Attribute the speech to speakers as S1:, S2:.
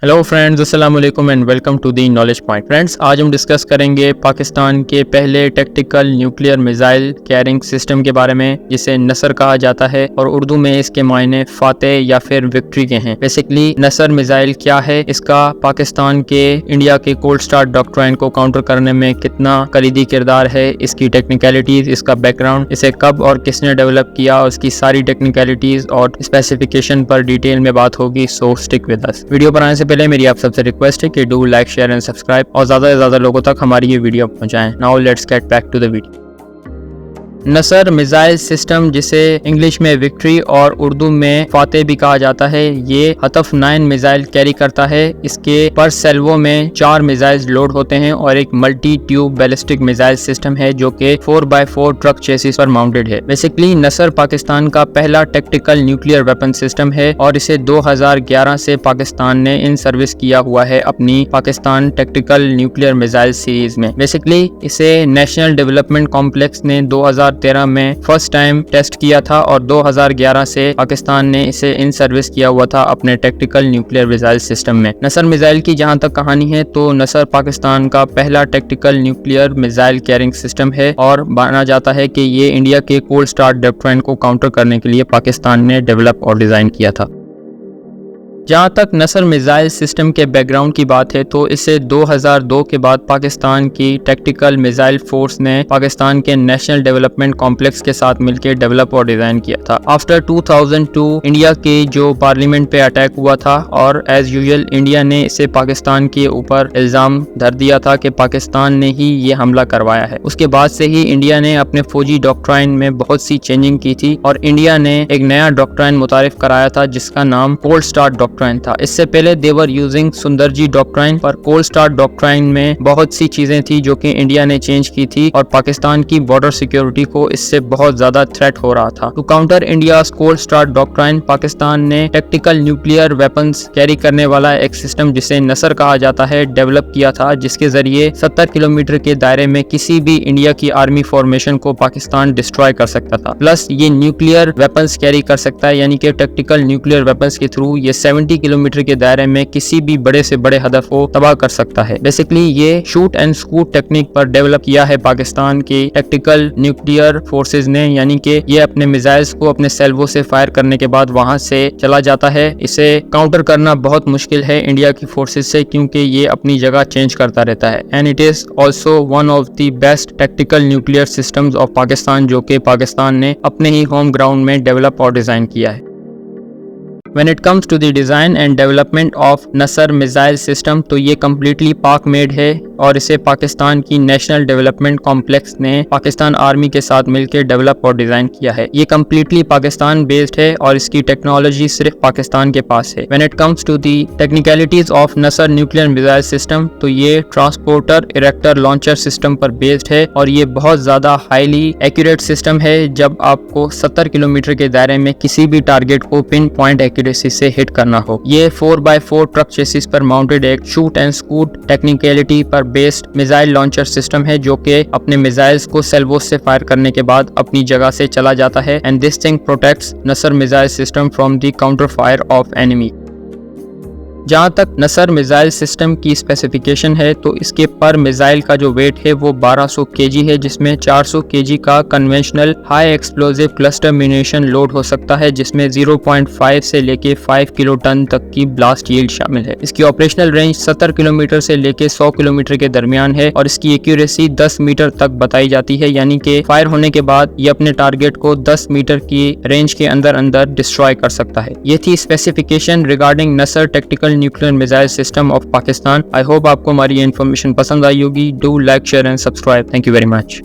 S1: Hello friends, अस्सलाम वालेकुम and welcome to the knowledge point. Friends, आज हम डिस्कस करेंगे पाकिस्तान के पहले tactical nuclear missile carrying system के बारे में, जिसे नसर कहा जाता है और उर्दू में इसके मायने फातेह या फिर विक्ट्री के हैं। बेसिकली नसर मिसाइल क्या है, इसका पाकिस्तान के इंडिया के कोल्ड स्टार्ट डॉक्ट्राइन को काउंटर करने में कितना कलीदी किरदार है, इसकी टेक्निकलिटीज, इसका बैकग्राउंड, इसे कब और किसने डेवलप किया, और इसकी सारी टेक्निकलिटीज और स्पेसिफिकेशन पर डिटेल में बात होगी। सो स्टिक विद अस। वीडियो बनाने से पहले मेरी आप सबसे रिक्वेस्ट है कि do like, share and subscribe और ज्यादा से ज्यादा लोगों तक हमारी ये वीडियो पहुंचाएं। Now let's get back to the video. Nasr missile system, जिसे इंग्लिश में विक्ट्री और उर्दू में फातेह भी कहा जाता है, ये हतफ 9 मिसाइल कैरी करता है। इसके पर सेल्वो में 4 मिसाइल लोड होते हैं और एक multi tube ballistic missile system है जो कि 4x4 ट्रक चेसिस पर माउंटेड है। बेसिकली नसर पाकिस्तान का पहला टैक्टिकल न्यूक्लियर वेपन सिस्टम है और इसे 2011 से पाकिस्तान ने इन सर्विस किया हुआ है अपनी Pakistan tactical nuclear missile series में। बेसिकली इसे नेशनल डेवलपमेंट कॉम्प्लेक्स ने 2013 में फर्स्ट टाइम टेस्ट किया था और 2011 से पाकिस्तान ने इसे इन सर्विस किया हुआ था अपने टैक्टिकल न्यूक्लियर मिसाइल सिस्टम में। नसर मिसाइल की जहां तक कहानी है तो नसर पाकिस्तान का पहला tactical nuclear missile carrying system है और माना जाता है कि ये इंडिया के कोल्ड स्टार्ट डॉक्ट्राइन को काउंटर करने के लिए पाकिस्तान ने डेवलप और डिजाइन किया था। जहाँ तक नसर मिसाइल सिस्टम के बैकग्राउंड की बात है तो इसे 2002 के बाद पाकिस्तान की टैक्टिकल मिसाइल फोर्स ने पाकिस्तान के नेशनल डेवलपमेंट कॉम्प्लेक्स के साथ मिलकर डेवलप और डिजाइन किया था। आफ्टर 2002 इंडिया के जो पार्लियामेंट पे अटैक हुआ था और एज यूजुअल इंडिया ने इसे पाकिस्तान के ऊपर इल्जाम धर दिया था कि पाकिस्तान ने ही ये हमला करवाया है। उसके बाद से ही इंडिया ने अपने फौजी डॉक्ट्राइन में बहुत सी चेंजिंग की थी और इंडिया ने एक नया डॉक्ट्राइन मुतारिफ कराया था जिसका नाम कोल्ड स्टार्ट था। इससे पहले देवर यूजिंग सुंदरजी डॉक्ट्राइन, पर कोल्ड स्टार्ट डॉक्ट्राइन में बहुत सी चीजें थी जो कि इंडिया ने चेंज की थी और पाकिस्तान की बॉर्डर सिक्योरिटी को इससे बहुत ज्यादा थ्रेट हो रहा था। To counter India cold start doctrine, Pakistan ने टैक्टिकल न्यूक्लियर वेपन्स कैरी करने वाला एक सिस्टम जिसे नसर कहा जाता है डेवलप किया था, जिसके जरिए 70 किलोमीटर के दायरे में किसी भी इंडिया की आर्मी फॉर्मेशन को पाकिस्तान डिस्ट्रॉय कर सकता था। प्लस ये न्यूक्लियर वेपन्स कैरी कर सकता है, यानी कि टैक्टिकल न्यूक्लियर वेपन्स के थ्रू ये 70 किलोमीटर के दायरे में किसी भी बड़े से बड़े हदफ को तबाह कर सकता है। बेसिकली ये शूट एंड स्कूट टेक्निक पर डेवलप किया है पाकिस्तान के टैक्टिकल न्यूक्लियर फोर्सेज ने, यानी कि ये अपने मिसाइल्स को अपने सेल्वो से फायर करने के बाद वहां से चला जाता है। इसे काउंटर करना बहुत मुश्किल है इंडिया की फोर्सेज से, क्योंकि ये अपनी जगह चेंज करता रहता है। And it is also one of the best tactical nuclear systems of Pakistan, जो कि पाकिस्तान ने अपने ही होम ग्राउंड में डेवलप और डिजाइन किया है। When it comes to the design and development of Nasr missile system, तो ये कम्प्लीटली पाक मेड है और इसे पाकिस्तान की नेशनल डेवलपमेंट कॉम्प्लेक्स ने पाकिस्तान आर्मी के साथ मिलकर डेवलप और डिजाइन किया है। ये कम्प्लीटली पाकिस्तान बेस्ड है और इसकी टेक्नोलॉजी सिर्फ पाकिस्तान के पास है। When it comes to the technicalities of Nasr nuclear missile system, तो ये ट्रांसपोर्टर इरेक्टर लॉन्चर सिस्टम पर बेस्ड है और ये बहुत ज्यादा हाईली एक्यूरेट सिस्टम है जब आपको 70 किलोमीटर के दायरे में किसी भी टारगेट को पिन पॉइंट एक्यूरेसी से हिट करना हो। ये 4x4 ट्रक चेसिस पर माउंटेड एक शूट एंड स्कूट टेक्निकलिटी पर बेस्ड मिसाइल लॉन्चर सिस्टम है जो कि अपने मिसाइल्स को सेल्वोस से फायर करने के बाद अपनी जगह से चला जाता है। And this thing protects Nasr missile system from the counter fire of enemy. जहाँ तक नसर मिसाइल सिस्टम की स्पेसिफिकेशन है तो इसके पर मिसाइल का जो वेट है वो 1200 केजी है, जिसमें 400 केजी का conventional high explosive cluster munition load हो सकता है, जिसमें 0.5 से लेके 5 किलो टन तक की ब्लास्ट यील्ड शामिल है। इसकी ऑपरेशनल रेंज 70 किलोमीटर से लेके 100 किलोमीटर के दरमियान है और इसकी एक्यूरेसी 10 मीटर तक बताई जाती है, यानी कि फायर होने के बाद ये अपने टारगेट को 10 मीटर की रेंज के अंदर अंदर डिस्ट्रॉय कर सकता है। ये थी specification regarding Nasr tactical nuclear missile system of Pakistan. I hope आपको हमारी इन्फॉर्मेशन पसंद आई होगी। Do like, share and subscribe. Thank you very much.